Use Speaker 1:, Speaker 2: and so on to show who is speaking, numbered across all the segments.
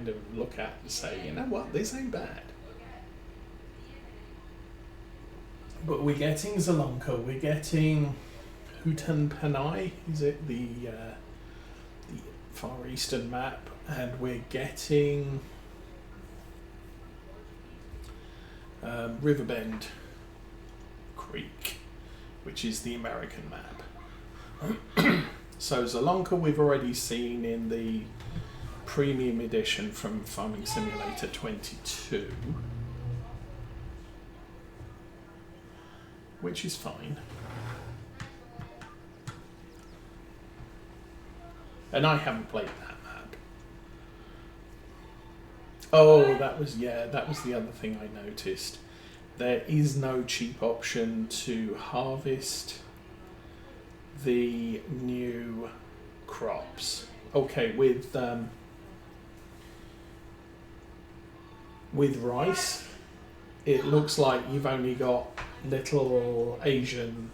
Speaker 1: kind of look at and say, you know what, this ain't bad. But we're getting Zelonka, we're getting Hutan Panay, is it the Far Eastern map, and we're getting Riverbend Creek, which is the American map. So Zelonka we've already seen in the premium edition from Farming Simulator 22, which is fine. And I haven't played that map. Oh, that was the other thing I noticed. There is no cheap option to harvest the new crops. Okay, with rice, it looks like you've only got little Asian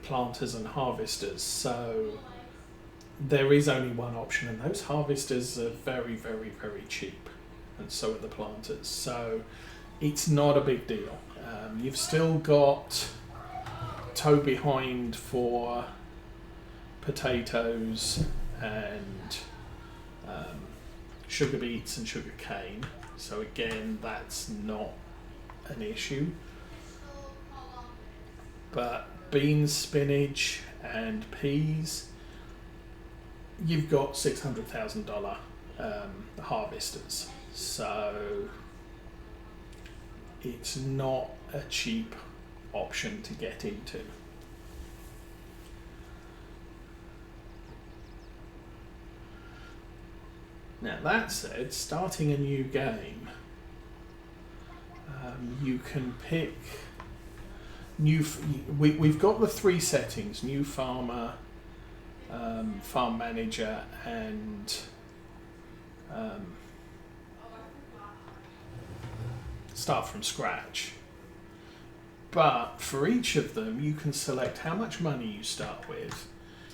Speaker 1: planters and harvesters, so there is only one option, and those harvesters are very, very, very cheap, and so are the planters, so it's not a big deal. You've still got toe behind for potatoes and sugar beets and sugar cane, so again that's not an issue. But beans, spinach and peas, you've got $600,000 harvesters, so it's not a cheap option to get into. Now that said, starting a new game, you can pick we've got the three settings: new farmer, farm manager, and start from scratch. But for each of them you can select how much money you start with,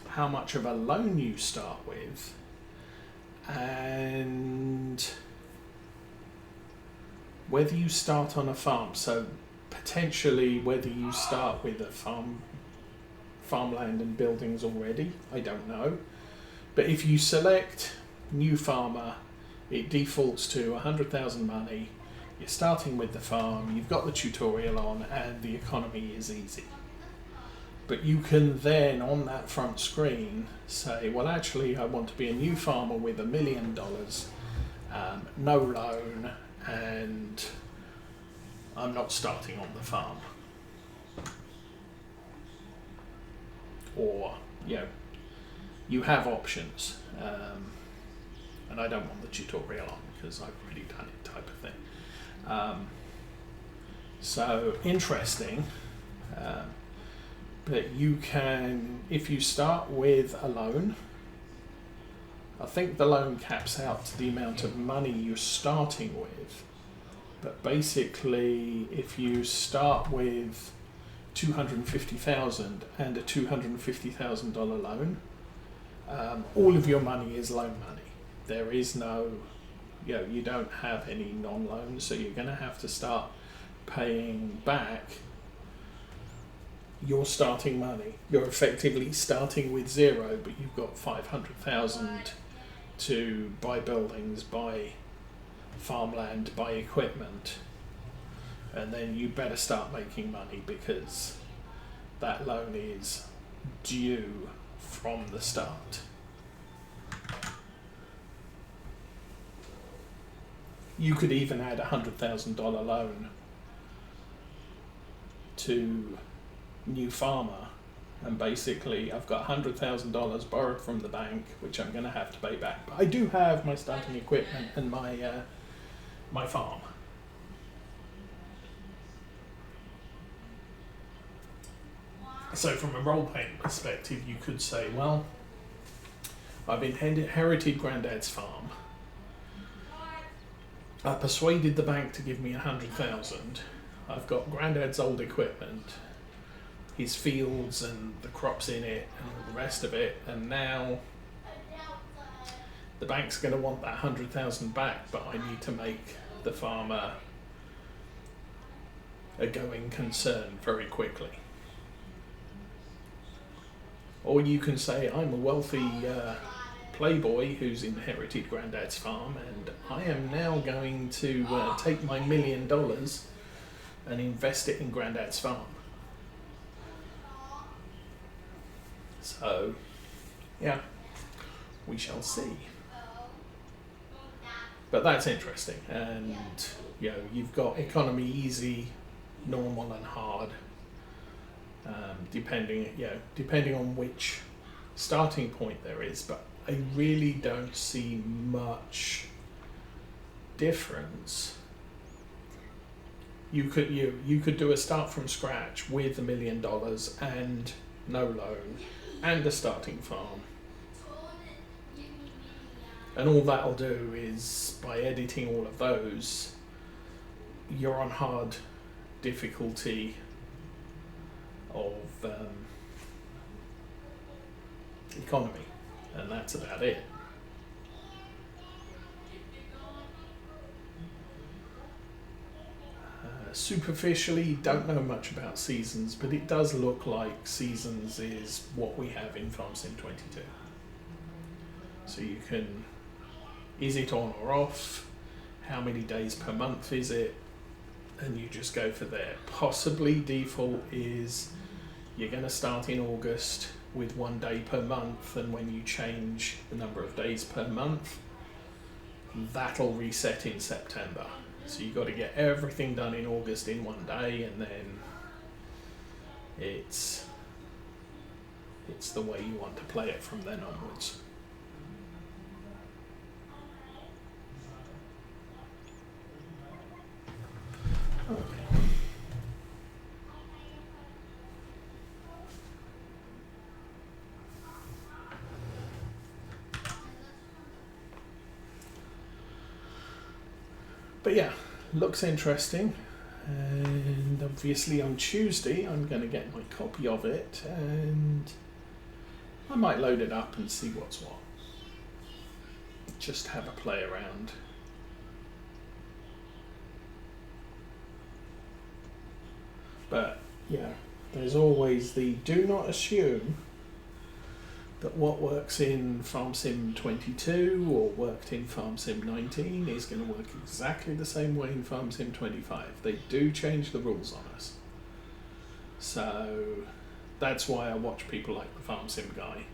Speaker 1: how much of a loan you start with, and whether you start on a farm. So potentially whether you start with a farmland and buildings already, I don't know. But if you select new farmer, it defaults to 100,000 money. You're starting with the farm, you've got the tutorial on, and the economy is easy. But you can then, on that front screen, say, well, actually, I want to be a new farmer with $1 million, no loan, and I'm not starting on the farm. Or, you have options. And I don't want the tutorial on because I've already done it, type of thing. So interesting. But you can, if you start with a loan, I think the loan caps out to the amount of money you're starting with. But basically, if you start with $250,000 and a $250,000 loan, all of your money is loan money. There is no, you don't have any non-loans, so you're going to have to start paying back your starting money. You're effectively starting with zero, but you've got $500,000 to buy buildings, buy farmland, buy equipment, and then you better start making money because that loan is due from the start. You could even add a $100,000 loan to new farmer, and basically I've got $100,000 borrowed from the bank, which I'm going to have to pay back. But I do have my starting equipment and my farm. So from a role-playing perspective, you could say, well, I've inherited Granddad's farm. I persuaded the bank to give me $100,000. I've got Granddad's old equipment, his fields and the crops in it and all the rest of it, and now the bank's going to want that 100,000 back, but I need to make the farmer a going concern very quickly. Or you can say, I'm a wealthy playboy who's inherited Grandad's farm, and I am now going to take my $1 million and invest it in Grandad's farm. So, yeah, we shall see. But that's interesting, and you know, you've got economy easy, normal, and hard. Depending on which starting point there is, but I really don't see much difference. You could do a start from scratch with $1 million and no loan and a starting farm, and all that'll do is, by editing all of those, you're on hard difficulty of economy, and that's about it. Superficially, don't know much about Seasons, but it does look like Seasons is what we have in FarmSim 22. So you can, is it on or off, how many days per month is it, and you just go for there. Possibly default is you're going to start in August with 1 day per month, and when you change the number of days per month, that'll reset in September. So you've got to get everything done in August in 1 day, and then it's the way you want to play it from then onwards. Okay. But yeah, looks interesting, and obviously on Tuesday I'm going to get my copy of it, and I might load it up and see what's what. Just have a play around. But yeah, there's always the do not assume that what works in FarmSim 22 or worked in FarmSim 19 is going to work exactly the same way in FarmSim 25. They do change the rules on us. So that's why I watch people like the FarmSim guy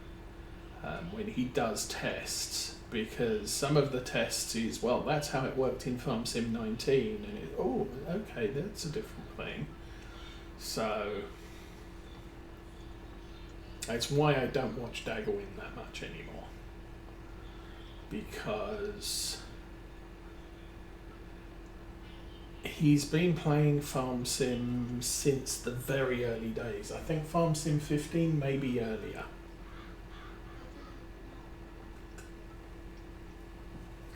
Speaker 1: when he does tests, because some of the tests is, well, that's how it worked in FarmSim 19, and oh, okay, that's a different thing. So that's why I don't watch Daggerwin that much anymore, because he's been playing FarmSim since the very early days. I think FarmSim 15, maybe earlier.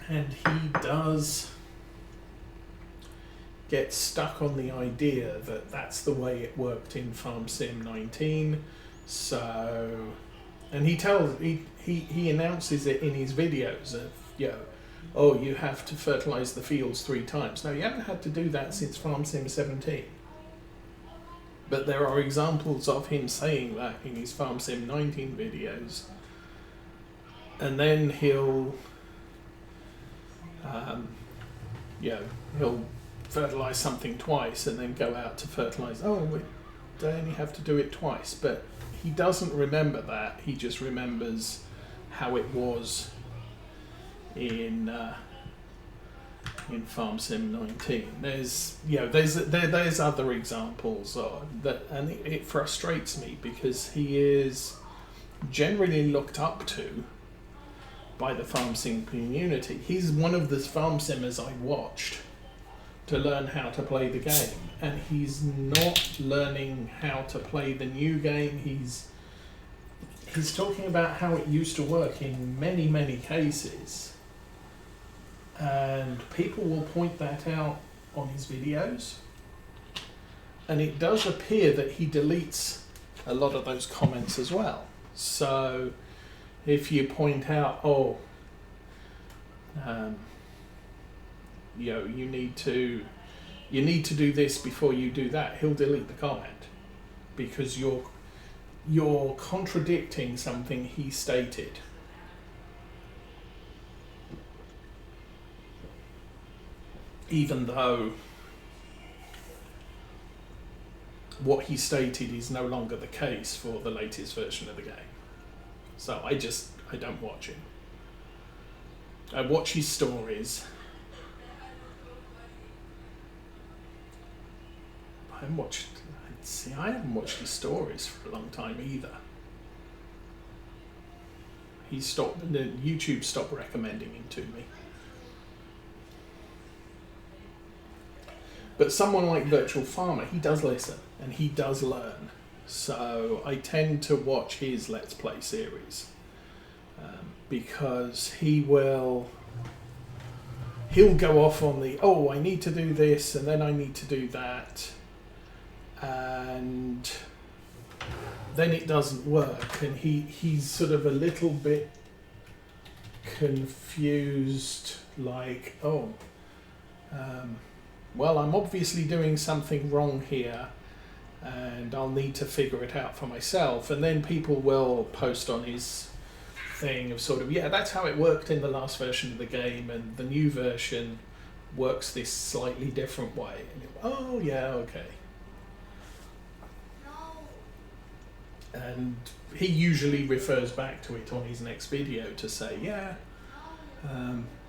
Speaker 1: And he does get stuck on the idea that that's the way it worked in FarmSim 19. So, and he announces it in his videos of, oh, you have to fertilize the fields 3 times. Now, you haven't had to do that since FarmSim 17. But there are examples of him saying that in his FarmSim 19 videos. And then he'll fertilize something twice and then go out to fertilize. Oh, wait, they only have to do it twice. But he doesn't remember that. He just remembers how it was in FarmSim 19. There's other examples of that, and it frustrates me because he is generally looked up to by the FarmSim community. He's one of the FarmSimmers I watched to learn how to play the game, and he's not learning how to play the new game. He's talking about how it used to work in many, many cases, and people will point that out on his videos, and it does appear that he deletes a lot of those comments as well. So if you point out, oh, You need to do this before you do that. He'll delete the comment because you're contradicting something he stated. Even though what he stated is no longer the case for the latest version of the game. So I don't watch him. I watch his stories. I haven't watched his stories for a long time either. YouTube stopped recommending him to me. But someone like Virtual Farmer, he does listen and he does learn. So I tend to watch his Let's Play series because he'll go off on I need to do this and then I need to do that, and then it doesn't work, and he's sort of a little bit confused, like, well, I'm obviously doing something wrong here and I'll need to figure it out for myself. And then people will post on his thing of sort of, yeah, that's how it worked in the last version of the game and the new version works this slightly different way. And yeah, okay. And he usually refers back to it on his next video to say, yeah,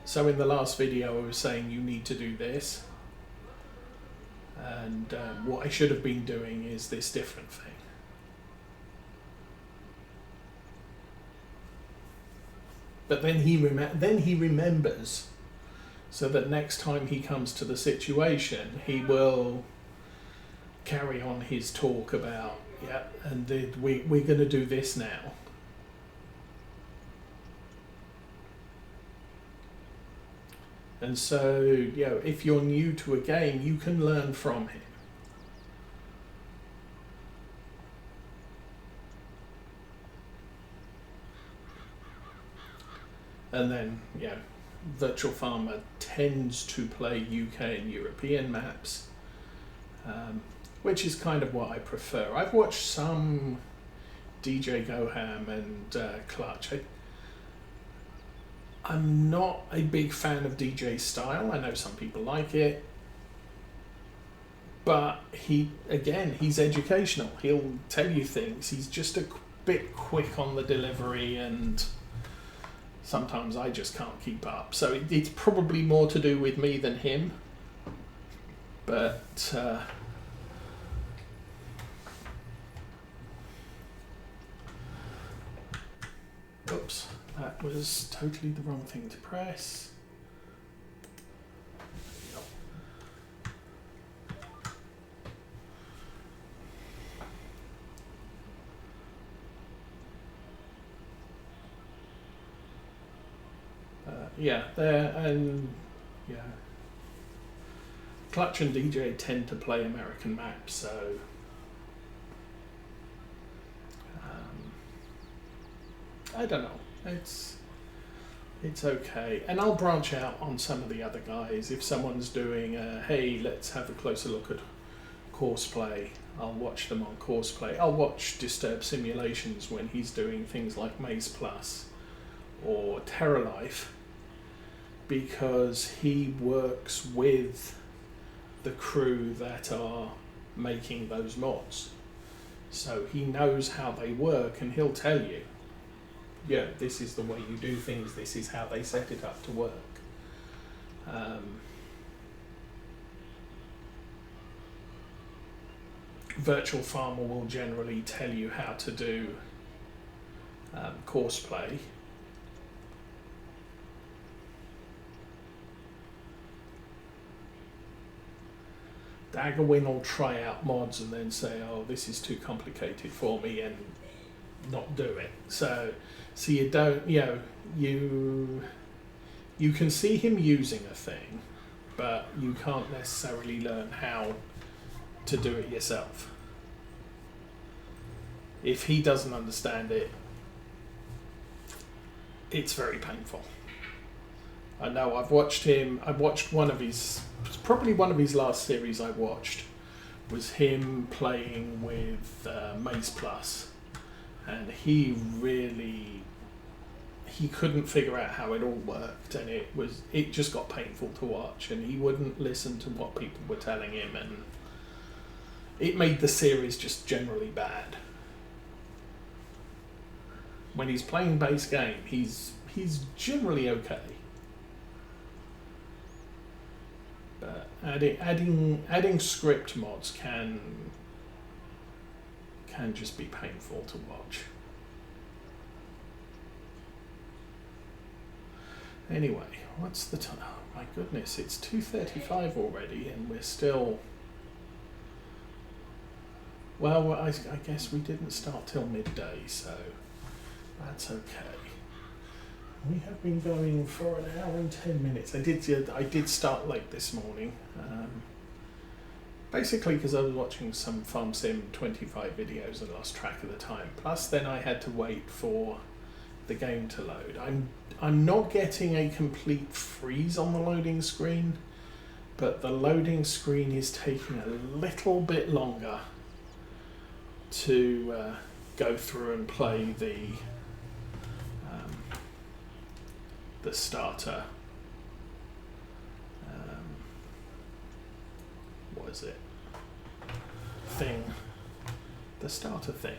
Speaker 1: so in the last video I was saying you need to do this, and what I should have been doing is this different thing. But then he remembers, so that next time he comes to the situation, he will carry on his talk about, yeah, and we're going to do this now. And so, if you're new to a game, you can learn from him. And then, Virtual Farmer tends to play UK and European maps, which is kind of what I prefer. I've watched some DJ Goham and Clutch. I'm not a big fan of DJ's style. I know some people like it. But he's educational. He'll tell you things. He's just a bit quick on the delivery, and sometimes I just can't keep up. So it's probably more to do with me than him. But oops, that was totally the wrong thing to press. Clutch and DJ tend to play American maps, so I don't know. It's okay, and I'll branch out on some of the other guys. If someone's doing hey, let's have a closer look at Courseplay, I'll watch them on Courseplay. I'll watch Disturbed Simulations when he's doing things like Maze Plus or Terra Life, because he works with the crew that are making those mods. So he knows how they work, and he'll tell you, yeah, this is the way you do things, this is how they set it up to work. Virtual Farmer will generally tell you how to do Courseplay. Daggerwin will try out mods and then say, oh, this is too complicated for me, and not do it. So you don't, you can see him using a thing, but you can't necessarily learn how to do it yourself. If he doesn't understand it, it's very painful. I know. I've watched him. I watched one of his. Probably one of his last series I watched was him playing with Maze Plus, and he couldn't figure out how it all worked, and it just got painful to watch, and he wouldn't listen to what people were telling him, and it made the series just generally bad. When he's playing base game, he's generally okay. But adding script mods can just be painful to watch. Anyway, what's the time? Oh my goodness, it's 2:35 already, and we're still. Well, I guess we didn't start till midday, so that's okay. We have been going for an hour and 10 minutes. I did start late this morning, basically because I was watching some Farm Sim 25 videos and lost track of the time. Plus, then I had to wait for the game to load. I'm not getting a complete freeze on the loading screen, but the loading screen is taking a little bit longer to go through and play the starter. What is it? Thing. The starter thing.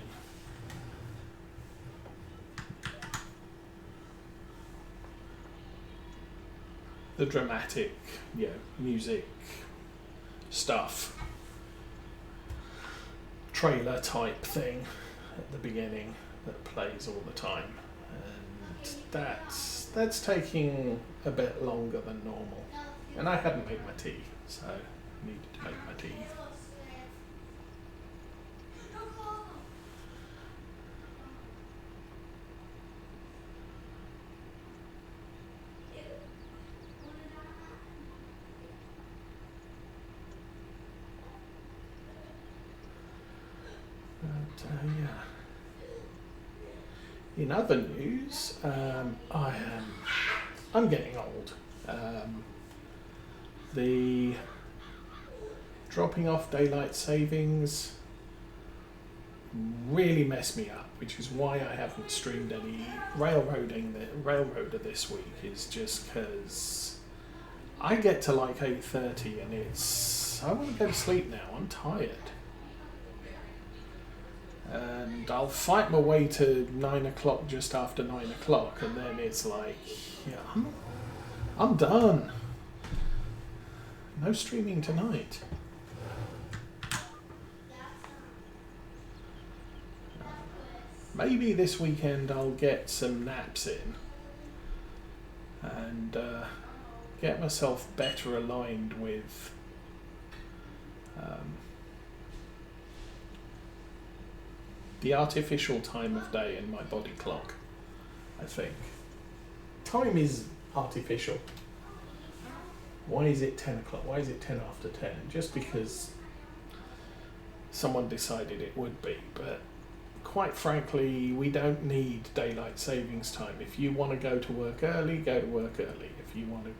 Speaker 1: The dramatic, music stuff. Trailer type thing at the beginning that plays all the time, and that's taking a bit longer than normal. And I hadn't made my tea, so I needed to make my tea. In other news, I'm getting old. The dropping off daylight savings really messed me up, which is why I haven't streamed any Railroader this week. Is just because I get to like 8:30 and I want to go to sleep now. I'm tired. And I'll fight my way to 9 o'clock, just after 9 o'clock, and then it's like, I'm done. No streaming tonight. Maybe this weekend I'll get some naps in and get myself better aligned with the artificial time of day in my body clock, I think. Time is artificial. Why is it 10 o'clock? Why is it 10 after 10? Just because someone decided it would be. But quite frankly, we don't need daylight savings time. If you want to go to work early, go to work early. If you want to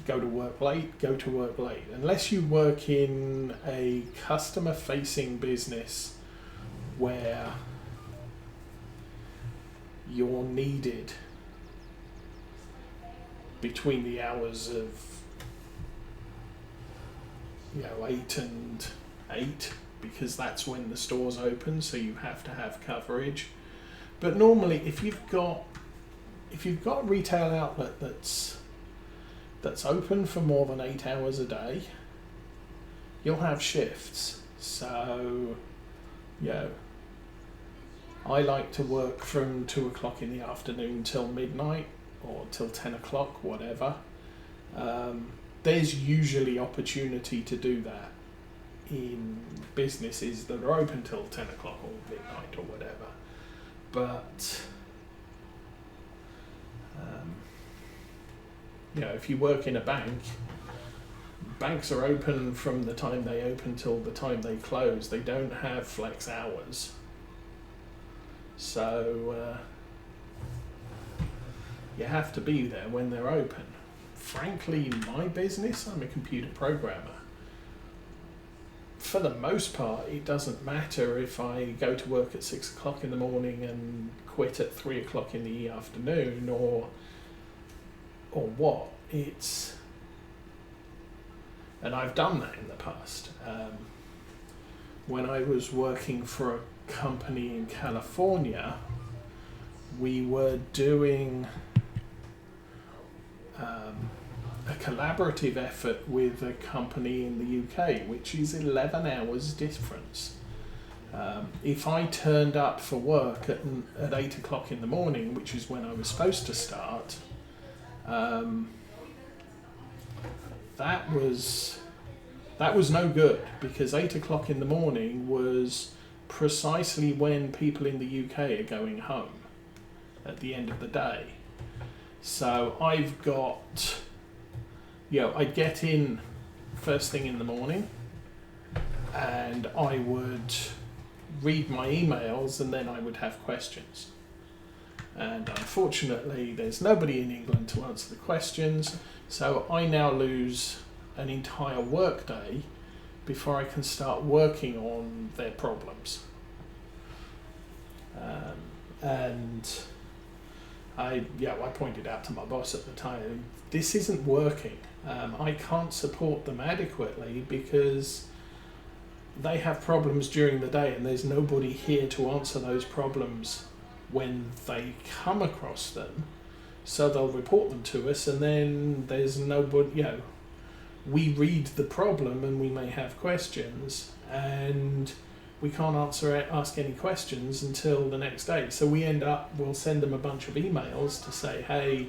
Speaker 1: go to work late, go to work late. Unless you work in a customer-facing business where you're needed between the hours of 8 and 8, because that's when the store's open, so you have to have coverage. But normally if you've got a retail outlet that's open for more than 8 hours a day, you'll have shifts. So I like to work from 2 o'clock in the afternoon till midnight, or till 10 o'clock, whatever. There's usually opportunity to do that in businesses that are open till 10 o'clock or midnight or whatever. But if you work in a bank, banks are open from the time they open till the time they close. They don't have flex hours. So You have to be there when they're open. Frankly, my business, I'm a computer programmer. For the most part, it doesn't matter if I go to work at 6 o'clock in the morning and quit at 3 o'clock in the afternoon, or what. And I've done that in the past. When I was working for a company in California, we were doing a collaborative effort with a company in the UK, which is 11 hours difference. If I turned up for work at 8 o'clock in the morning, which is when I was supposed to start, that was no good, because 8 o'clock in the morning was precisely when people in the UK are going home at the end of the day. So I've got, I get in first thing in the morning, and I would read my emails, and then I would have questions. And unfortunately, there's nobody in England to answer the questions, so I now lose an entire workday before I can start working on their problems. And I pointed out to my boss at the time, this isn't working. I can't support them adequately because they have problems during the day, and there's nobody here to answer those problems when they come across them. So they'll report them to us, and then there's nobody, we read the problem and we may have questions, and we can't ask any questions until the next day. So we'll send them a bunch of emails to say, hey,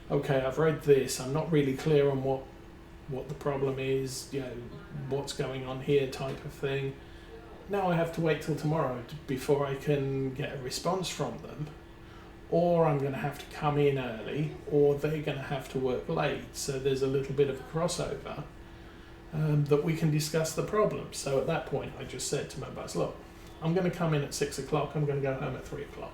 Speaker 1: okay, I've read this, I'm not really clear on what the problem is, what's going on here, type of thing. Now I have to wait till tomorrow before I can get a response from them, or I'm going to have to come in early, or they're going to have to work late. So there's a little bit of a crossover that we can discuss the problem. So at that point, I just said to my boss, look, I'm going to come in at 6 o'clock, I'm going to go home at 3 o'clock.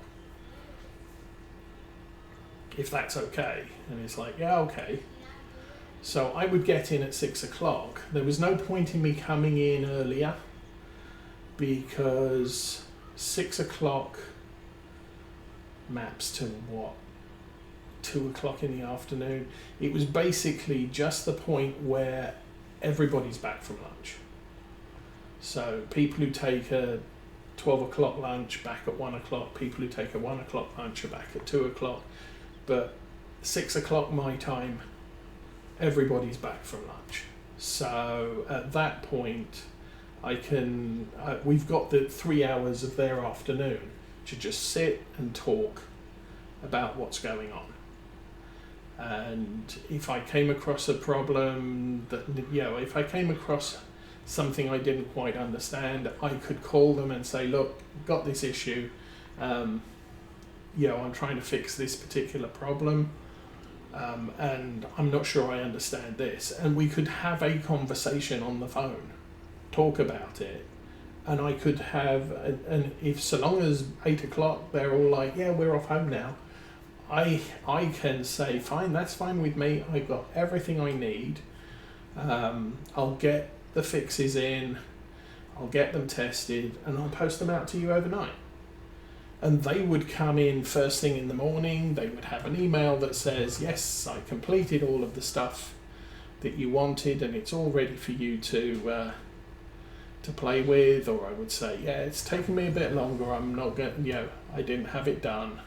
Speaker 1: If that's okay. And he's like, yeah, okay. So I would get in at 6 o'clock. There was no point in me coming in earlier, because 6 o'clock maps to 2 o'clock in the afternoon. It was basically just the point where everybody's back from lunch. So people who take a 12 o'clock lunch back at 1 o'clock, people who take a 1 o'clock lunch are back at 2 o'clock. But 6 o'clock my time, everybody's back from lunch. So at that point, we've got the 3 hours of their afternoon to just sit and talk about what's going on. And if I came across a problem if I came across something I didn't quite understand, I could call them and say, look, got this issue, I'm trying to fix this particular problem, and I'm not sure I understand this. And we could have a conversation on the phone, talk about it, and I could have, so long as 8 o'clock they're all like, yeah, we're off home now, I can say, fine, that's fine with me, I got everything I need, I'll get the fixes in, I'll get them tested, and I'll post them out to you overnight. And they would come in first thing in the morning, they would have an email that says, yes, I completed all of the stuff that you wanted, and it's all ready for you to play with. Or I would say, yeah, it's taken me a bit longer, I'm not going, I didn't have it done,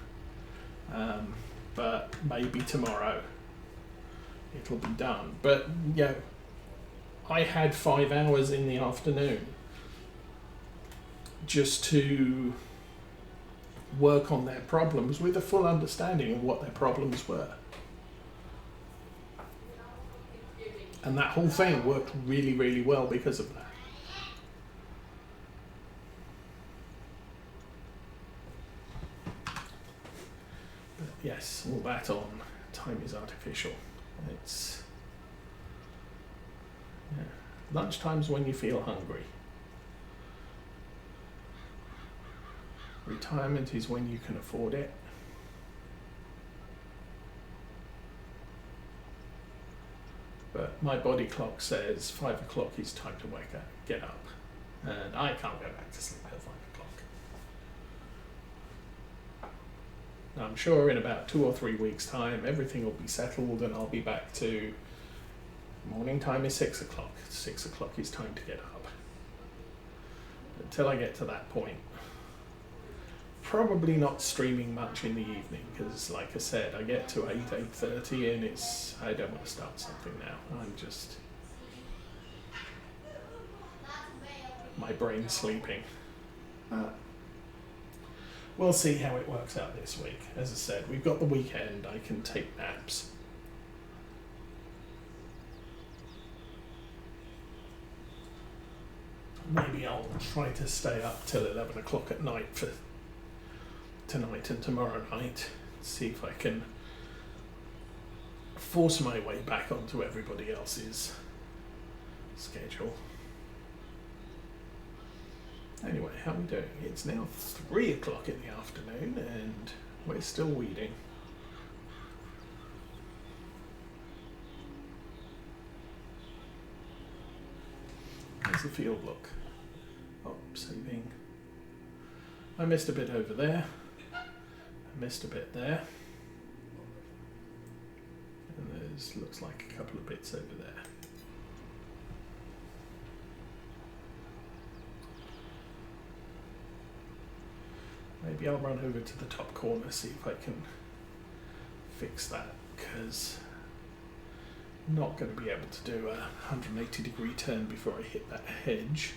Speaker 1: but maybe tomorrow it'll be done. But I had 5 hours in the afternoon just to work on their problems with a full understanding of what their problems were. And that whole thing worked really, really well because of that. But yes, all that on time is artificial. It's lunchtime's when you feel hungry. Retirement is when you can afford it. but my body clock says 5 o'clock is time to get up, and I can't go back to sleep at 5 o'clock. I'm sure in about 2 or 3 weeks' time everything will be settled and I'll be back to morning time is 6 o'clock. 6 o'clock is time to get up. Until I get to that point, probably not streaming much in the evening because, like I said, I get to 8:30 and I don't want to start something now. My brain's sleeping. We'll see how it works out this week. As I said, we've got the weekend. I can take naps. Maybe I'll try to stay up till 11 o'clock at night for tonight and tomorrow night. See if I can force my way back onto everybody else's schedule. Anyway, how are we doing? It's now 3 o'clock in the afternoon and we're still weeding. How's the field look? Oh, saving. I missed a bit over there. I missed a bit there. And there's looks like a couple of bits over there. Maybe I'll run over to the top corner, see if I can fix that, because I'm not going to be able to do a 180-degree turn before I hit that hedge.